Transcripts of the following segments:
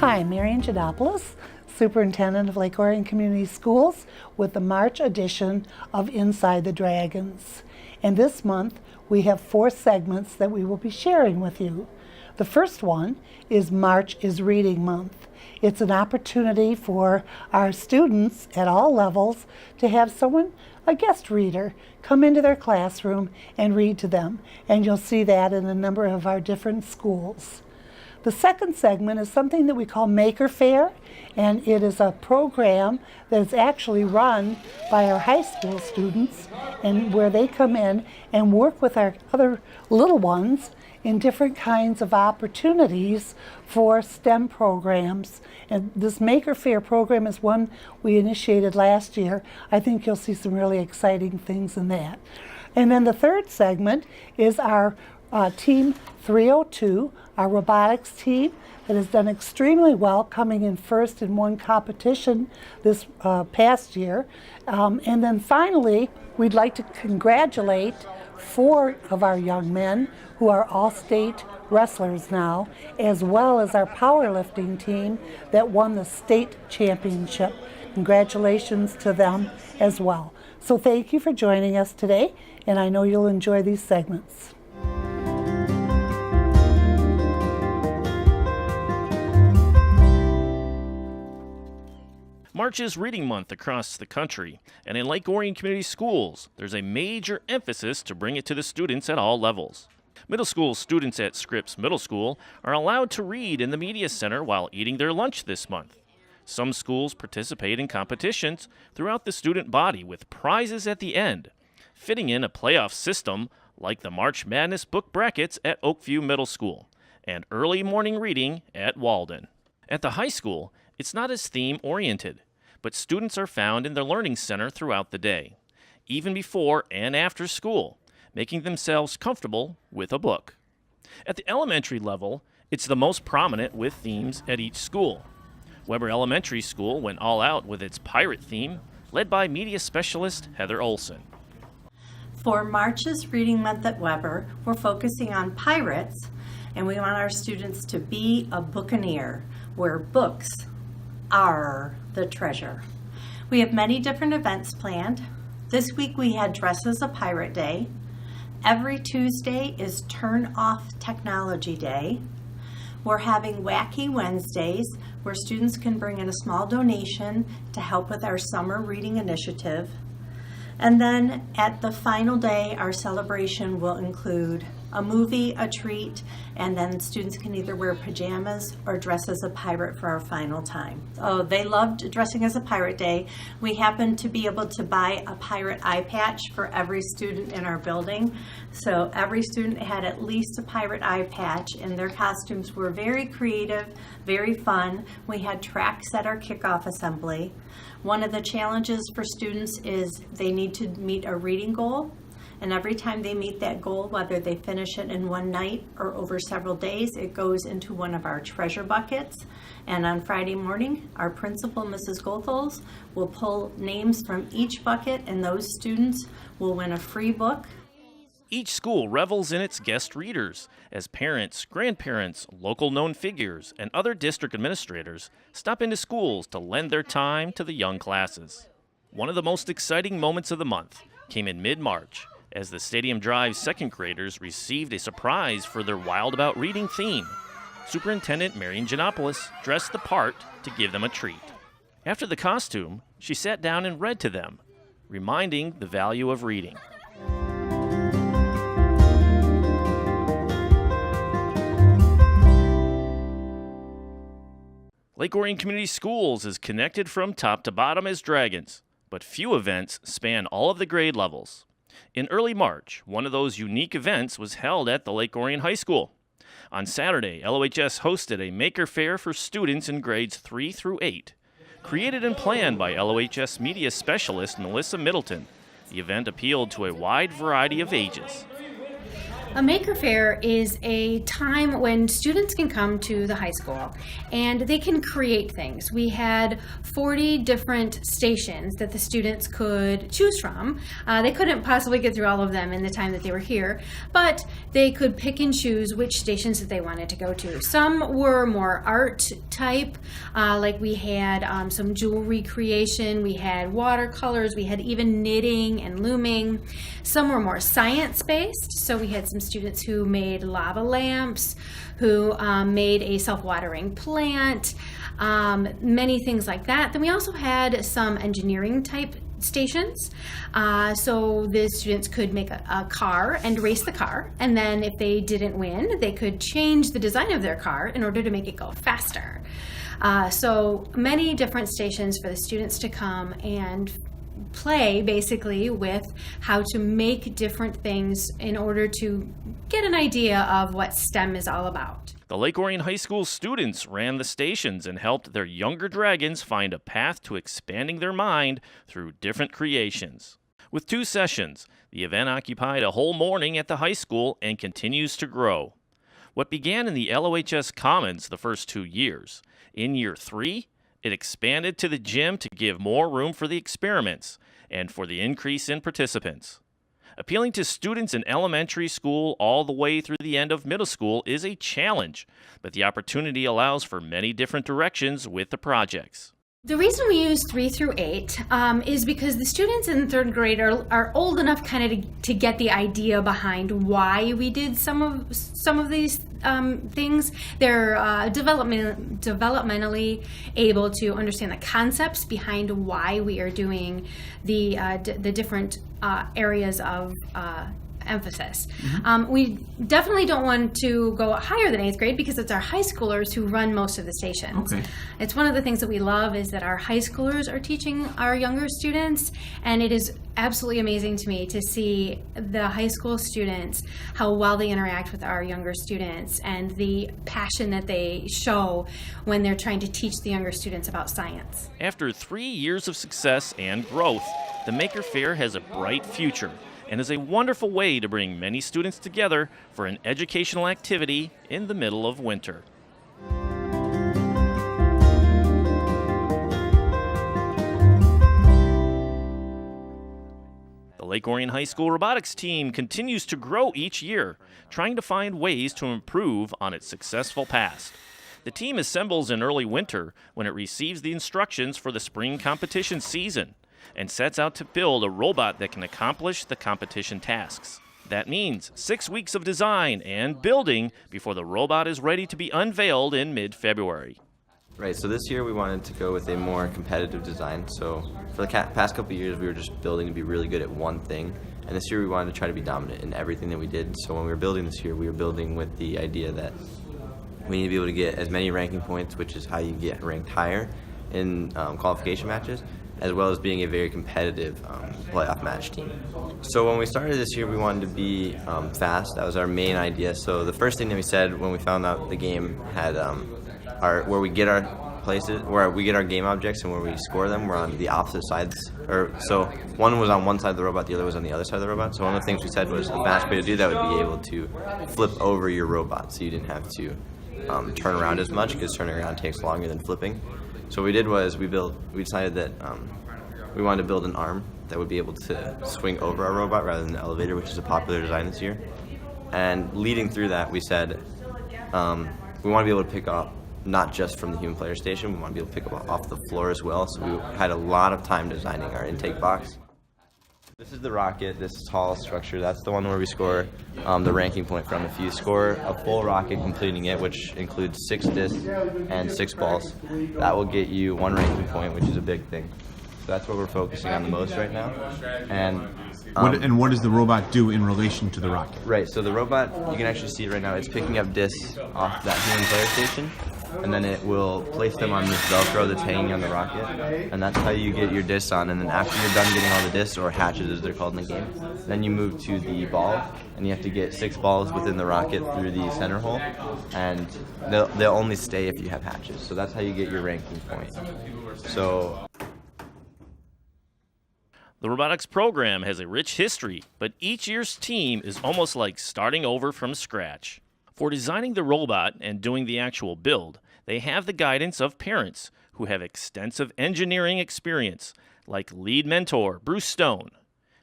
Hi, Marian Janopoulos, Superintendent of Lake Orion Community Schools, with the March edition of Inside the Dragons. And this month, we have 4 segments that we will be sharing with you. The first one is March is Reading Month. It's an opportunity for our students at all levels to have someone, a guest reader, come into their classroom and read to them. And you'll see that in a number of our different schools. The second segment is something that we call Maker Fair, and it is a program that is actually run by our high school students, and where they come in and work with our other little ones in different kinds of opportunities for STEM programs. And this Maker Fair program is one we initiated last year. I think you'll see some really exciting things in that. And then the third segment is our Team 302, our robotics team that has done extremely well, coming in first in one competition this past year. And then finally, we'd like to congratulate 4 of our young men who are all-state wrestlers now, as well as our powerlifting team that won the state championship. Congratulations to them as well. So thank you for joining us today, and I know you'll enjoy these segments. March is Reading Month across the country, and in Lake Orion Community Schools, there's a major emphasis to bring it to the students at all levels. Middle school students at Scripps Middle School are allowed to read in the Media Center while eating their lunch this month. Some schools participate in competitions throughout the student body with prizes at the end, fitting in a playoff system like the March Madness book brackets at Oakview Middle School and early morning reading at Walden. At the high school, it's not as theme-oriented, but students are found in the Learning Center throughout the day, even before and after school, making themselves comfortable with a book. At the elementary level, it's the most prominent with themes at each school. Weber Elementary School went all out with its pirate theme, led by media specialist Heather Olson. For March's Reading Month at Weber, we're focusing on pirates, and we want our students to be a bookaneer, where books are the treasure. We have many different events planned. This week we had Dress as a Pirate Day. Every Tuesday is Turn Off Technology Day. We're having Wacky Wednesdays, where students can bring in a small donation to help with our summer reading initiative. And then at the final day, our celebration will include a movie, a treat, and then students can either wear pajamas or dress as a pirate for our final time. Oh, they loved dressing as a pirate day. We happened to be able to buy a pirate eye patch for every student in our building. So every student had at least a pirate eye patch, and their costumes were very creative, very fun. We had tracks at our kickoff assembly. One of the challenges for students is they need to meet a reading goal. And every time they meet that goal, whether they finish it in one night or over several days, it goes into one of our treasure buckets. And on Friday morning, our principal, Mrs. Goethals, will pull names from each bucket, and those students will win a free book. Each school revels in its guest readers as parents, grandparents, local known figures, and other district administrators stop into schools to lend their time to the young classes. One of the most exciting moments of the month came in mid-March, as the Stadium Drive second graders received a surprise for their Wild About Reading theme. Superintendent Marian Janopoulos dressed the part to give them a treat. After the costume, she sat down and read to them, reminding the value of reading. Lake Orion Community Schools is connected from top to bottom as dragons, but few events span all of the grade levels. In early March, one of those unique events was held at the Lake Orion High School. On Saturday, LOHS hosted a Maker Fair for students in grades 3 through 8. Created and planned by LOHS media specialist Melissa Middleton, the event appealed to a wide variety of ages. A Maker Faire is a time when students can come to the high school and they can create things. We had 40 different stations that the students could choose from. They couldn't possibly get through all of them in the time that they were here, but they could pick and choose which stations that they wanted to go to. Some were more art type, like we had some jewelry creation, we had watercolors, we had even knitting and looming. Some were more science-based, so we had some students who made lava lamps, who made a self-watering plant, many things like that. Then we also had some engineering type stations. So the students could make a car and race the car, and then if they didn't win, they could change the design of their car in order to make it go faster. So many different stations for the students to come and play basically with how to make different things in order to get an idea of what STEM is all about. The Lake Orion High School students ran the stations and helped their younger dragons find a path to expanding their mind through different creations. With 2 sessions, the event occupied a whole morning at the high school and continues to grow. What began in the LOHS Commons the first 2 years, in year 3, it expanded to the gym to give more room for the experiments and for the increase in participants. Appealing to students in elementary school all the way through the end of middle school is a challenge, but the opportunity allows for many different directions with the projects. The reason we use 3 through 8 is because the students in 3rd grade are old enough kind of to get the idea behind why we did some of these things. They're developmentally able to understand the concepts behind why we are doing the different areas of emphasis. We definitely don't want to go higher than 8th grade because it's our high schoolers who run most of the stations. Okay. It's one of the things that we love is that our high schoolers are teaching our younger students, and it is absolutely amazing to me to see the high school students, how well they interact with our younger students and the passion that they show when they're trying to teach the younger students about science. After 3 years of success and growth, the Maker Faire has a bright future and is a wonderful way to bring many students together for an educational activity in the middle of winter. The Lake Orion High School robotics team continues to grow each year, trying to find ways to improve on its successful past. The team assembles in early winter when it receives the instructions for the spring competition season, and sets out to build a robot that can accomplish the competition tasks. That means 6 weeks of design and building before the robot is ready to be unveiled in mid-February. Right, so this year we wanted to go with a more competitive design. So for the past couple of years we were just building to be really good at one thing, and this year we wanted to try to be dominant in everything that we did. So when we were building this year, we were building with the idea that we need to be able to get as many ranking points, which is how you get ranked higher in qualification matches, as well as being a very competitive playoff match team. So when we started this year, we wanted to be fast. That was our main idea. So the first thing that we said when we found out the game had where we get our places, where we get our game objects and where we score them, were on the opposite sides. So one was on one side of the robot, the other was on the other side of the robot. So one of the things we said was the fast way to do that would be able to flip over your robot, so you didn't have to turn around as much, because turning around takes longer than flipping. So what we did was we decided that we wanted to build an arm that would be able to swing over our robot rather than an elevator, which is a popular design this year. And leading through that, we said we want to be able to pick up not just from the human player station, we want to be able to pick up off the floor as well. So we had a lot of time designing our intake box. This is the rocket, this tall structure. That's the one where we score the ranking point from. If you score a full rocket completing it, which includes 6 discs and 6 balls, that will get you 1 ranking point, which is a big thing. So that's what we're focusing on the most right now. And what does the robot do in relation to the rocket? Right, so the robot, you can actually see it right now, it's picking up discs off that human player station, and then it will place them on this Velcro that's hanging on the rocket, and that's how you get your discs on. And then after you're done getting all the discs, or hatches as they're called in the game, then you move to the ball, and you have to get 6 balls within the rocket through the center hole, and they'll only stay if you have hatches. So that's how you get your ranking point. So The robotics program has a rich history, but each year's team is almost like starting over from scratch. For designing the robot and doing the actual build, they have the guidance of parents who have extensive engineering experience, like lead mentor Bruce Stone.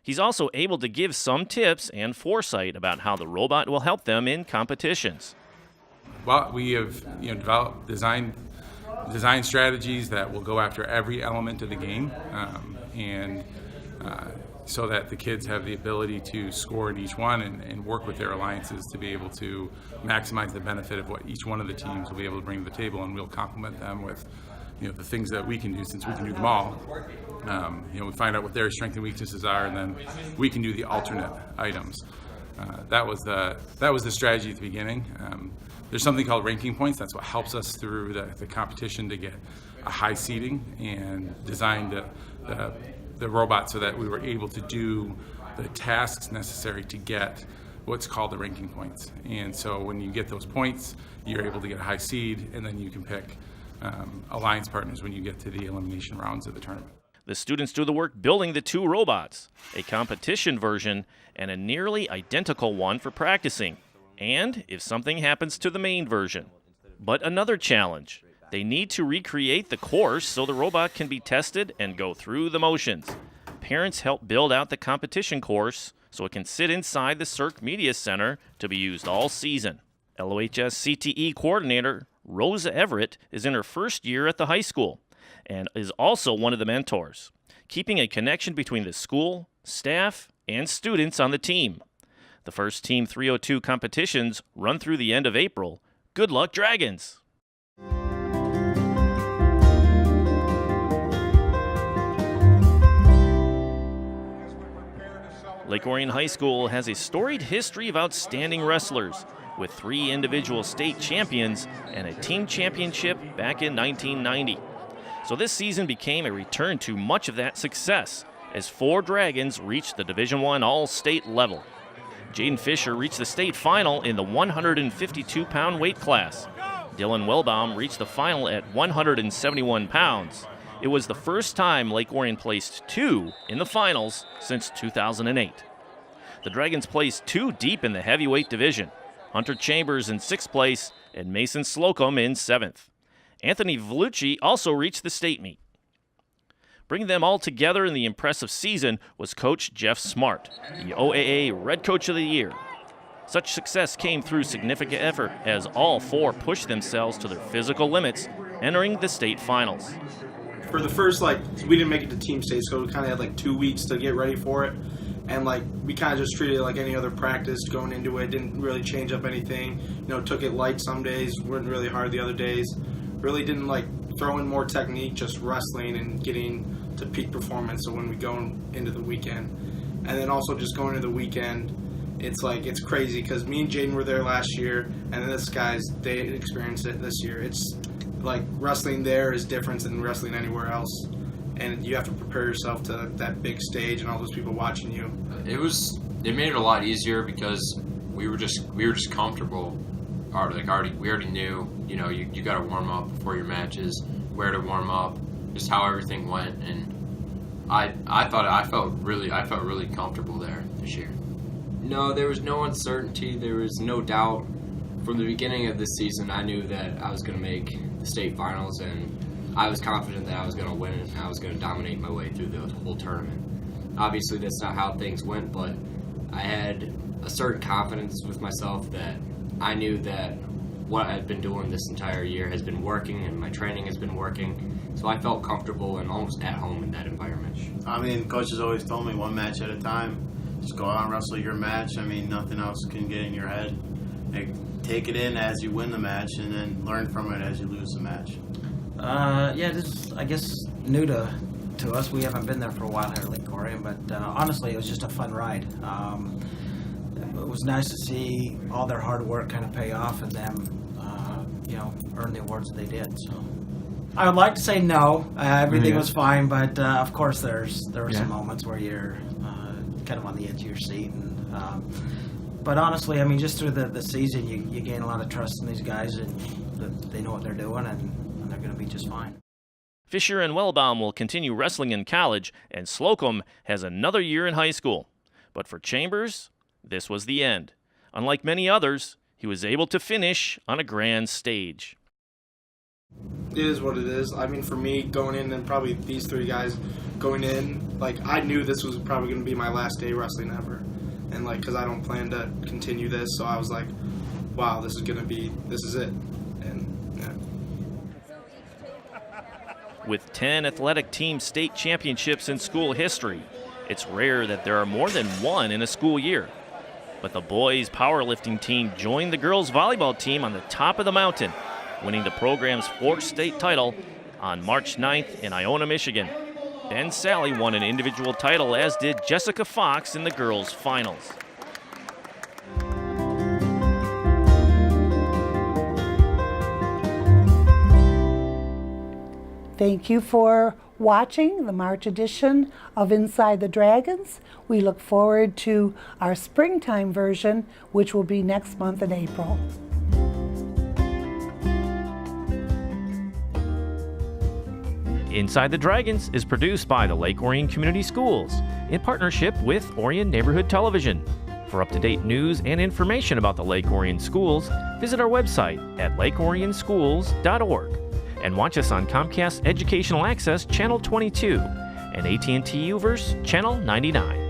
He's also able to give some tips and foresight about how the robot will help them in competitions. Well, we have developed design strategies that will go after every element of the game, so that the kids have the ability to score in each one and work with their alliances to be able to maximize the benefit of what each one of the teams will be able to bring to the table, and we'll complement them with the things that we can do, since we can do them all. We find out what their strengths and weaknesses are, and then we can do the alternate items. That was the strategy at the beginning. There's something called ranking points. That's what helps us through the competition to get a high seeding, and designed the robot so that we were able to do the tasks necessary to get what's called the ranking points. And so when you get those points, you're able to get a high seed, and then you can pick alliance partners when you get to the elimination rounds of the tournament. The students do the work building the two robots, a competition version and a nearly identical one for practicing, and if something happens to the main version. But another challenge: they need to recreate the course so the robot can be tested and go through the motions. Parents help build out the competition course so it can sit inside the Cirque Media Center to be used all season. LOHS CTE coordinator Rosa Everett is in her first year at the high school and is also one of the mentors, keeping a connection between the school, staff, and students on the team. The first Team 302 competitions run through the end of April. Good luck, Dragons! Lake Orion High School has a storied history of outstanding wrestlers, with 3 individual state champions and a team championship back in 1990. So this season became a return to much of that success, as 4 Dragons reached the Division I All-State level. Jaden Fisher reached the state final in the 152-pound weight class. Dylan Welbaum reached the final at 171 pounds. It was the first time Lake Orion placed 2 in the finals since 2008. The Dragons placed 2 deep in the heavyweight division. Hunter Chambers in 6th place and Mason Slocum in 7th. Anthony Vellucci also reached the state meet. Bringing them all together in the impressive season was Coach Jeff Smart, the OAA Red Coach of the Year. Such success came through significant effort as all 4 pushed themselves to their physical limits, entering the state finals. For the first, we didn't make it to team state, so we kind of had 2 weeks to get ready for it. And we kind of just treated it like any other practice going into it. Didn't really change up anything. Took it light some days, weren't really hard the other days. Really didn't throw in more technique, just wrestling and getting to peak performance. So when we go into the weekend, and then also just going into the weekend, it's crazy because me and Jaden were there last year, and then this guys, they experienced it this year. It's wrestling there is different than wrestling anywhere else. And you have to prepare yourself to that big stage and all those people watching you. It made it a lot easier because we were just comfortable. We already knew, you got to warm up before your matches, where to warm up, just how everything went, and I felt really comfortable there this year. No, there was no uncertainty. There was no doubt. From the beginning of this season, I knew that I was going to make the state finals, and I was confident that I was going to win and I was going to dominate my way through the whole tournament. Obviously, that's not how things went, but I had a certain confidence with myself that I knew that what I've been doing this entire year has been working and my training has been working. So I felt comfortable and almost at home in that environment. Coach has always told me 1 match at a time. Just go out and wrestle your match. Nothing else can get in your head. Take it in as you win the match and then learn from it as you lose the match. This is, I guess, new to us. We haven't been there for a while here at Lake Orion, but honestly, it was just a fun ride. It was nice to see all their hard work kind of pay off and them, earn the awards that they did. So I would like to say no, everything was fine, but of course there were some moments where you're kind of on the edge of your seat. But honestly, just through the season, you gain a lot of trust in these guys, and that they know what they're doing, and they're going to be just fine. Fisher and Wellbaum will continue wrestling in college, and Slocum has another year in high school. But for Chambers, this was the end. Unlike many others, he was able to finish on a grand stage. It is what it is. I mean, for me, going in and probably these three guys going in, like, I knew this was probably going to be my last day wrestling ever. And, like, because I don't plan to continue this, so I was like, wow, this is it. And, yeah. With 10 athletic team state championships in school history, it's rare that there are more than one in a school year. But the boys' powerlifting team joined the girls' volleyball team on the top of the mountain, winning the program's 4th state title on March 9th in Iona, Michigan. Ben Sally won an individual title, as did Jessica Fox in the girls' finals. Thank you for watching the March edition of Inside the Dragons. We look forward to our springtime version, which will be next month in April. Inside the Dragons is produced by the Lake Orion Community Schools in partnership with Orion Neighborhood Television. For up-to-date news and information about the Lake Orion Schools, visit our website at lakeorionschools.org and watch us on Comcast Educational Access Channel 22 and AT&T UVerse Channel 99.